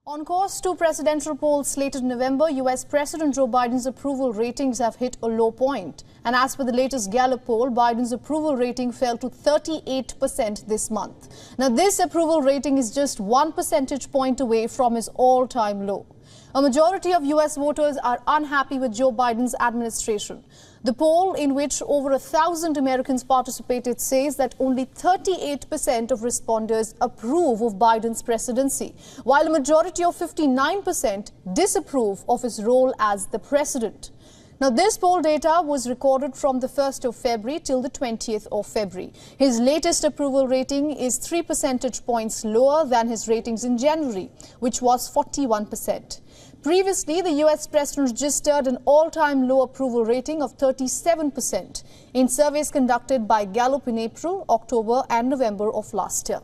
On course to presidential polls slated in November, U.S. President Joe Biden's approval ratings have hit a low point. And as per the latest Gallup poll, Biden's approval rating fell to 38% this month. Now, this approval rating is just 1 percentage point away from his all-time low. A majority of U.S. voters are unhappy with Joe Biden's administration. The poll, in which over 1,000 Americans participated, says that only 38% of respondents approve of Biden's presidency, while a majority of 59% disapprove of his role as the president. Now, this poll data was recorded from the 1st of February till the 20th of February. His latest approval rating is 3 percentage points lower than his ratings in January, which was 41%. Previously, the U.S. president registered an all-time low approval rating of 37% in surveys conducted by Gallup in April, October and November of last year.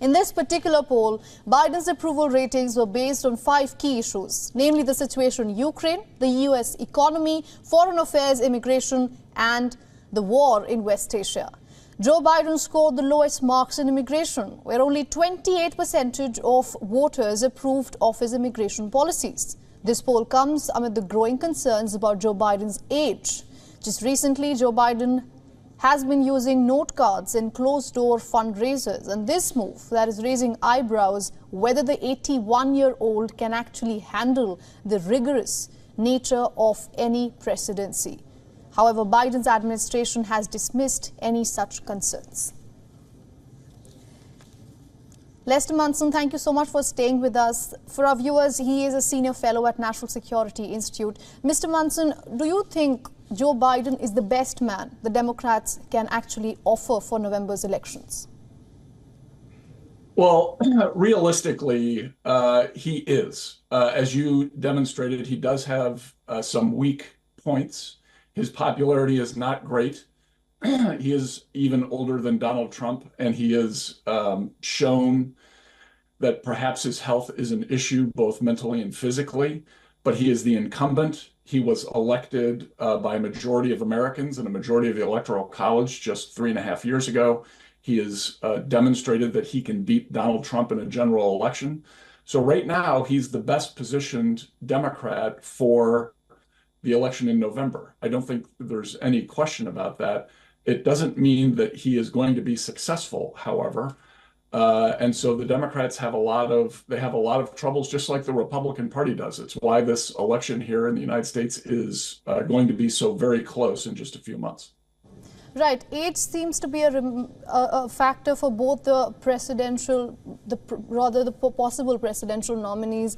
In this particular poll, Biden's approval ratings were based on 5 key issues, namely the situation in Ukraine, the U.S. economy, foreign affairs, immigration, and the war in West Asia. Joe Biden scored the lowest marks in immigration, where only 28% of voters approved of his immigration policies. This poll comes amid the growing concerns about Joe Biden's age. Just recently, Joe Biden has been using note cards in closed-door fundraisers, and this move that is raising eyebrows whether the 81-year-old can actually handle the rigorous nature of any presidency. However, Biden's administration has dismissed any such concerns. Leer Manson, thank you so much for staying with us. For our viewers, he is a senior fellow at National Security Institute. Mr. Manson, do you think Joe Biden is the best man the Democrats can actually offer for November's elections? Well, realistically, he is. As you demonstrated, he does have some weak points. His popularity is not great. He is even older than Donald Trump, and he has shown that perhaps his health is an issue, both mentally and physically, but he is the incumbent. He was elected by a majority of Americans and a majority of the Electoral College just 3.5 years ago. He has demonstrated that he can beat Donald Trump in a general election. So right now, he's the best positioned Democrat for the election in November. I don't think there's any question about that. It doesn't mean that he is going to be successful, however. And so the Democrats have a lot of troubles, just like the Republican Party does. It's why this election here in the United States is going to be so very close in just a few months. Right. Age seems to be a factor for both the possible presidential nominees,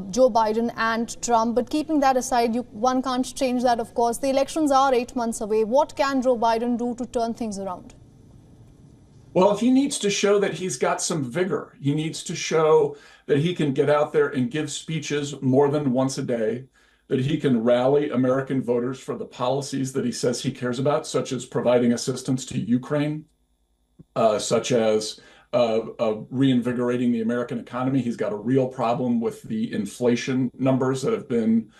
Joe Biden and Trump. But keeping that aside, one can't change that, of course. The elections are 8 months away. What can Joe Biden do to turn things around? Well, he needs to show that he's got some vigor. He needs to show that he can get out there and give speeches more than once a day, that he can rally American voters for the policies that he says he cares about, such as providing assistance to Ukraine, such as reinvigorating the American economy. He's got a real problem with the inflation numbers that have been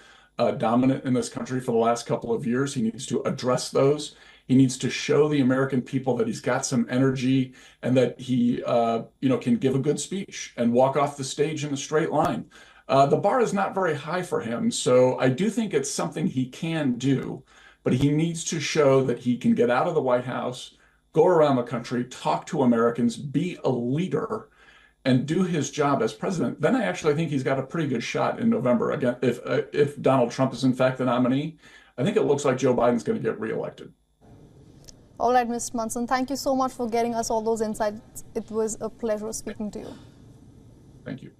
dominant in this country for the last couple of years. He needs to address those. He needs to show the American people that he's got some energy and that he can give a good speech and walk off the stage in a straight line. The bar is not very high for him, so I do think it's something he can do, but he needs to show that he can get out of the White House, go around the country, talk to Americans, be a leader, and do his job as president. Then I actually think he's got a pretty good shot in November. Again, if Donald Trump is in fact the nominee, I think it looks like Joe Biden's going to get reelected. All right, Mr. Manson, thank you so much for getting us all those insights. It was a pleasure speaking to you. Thank you.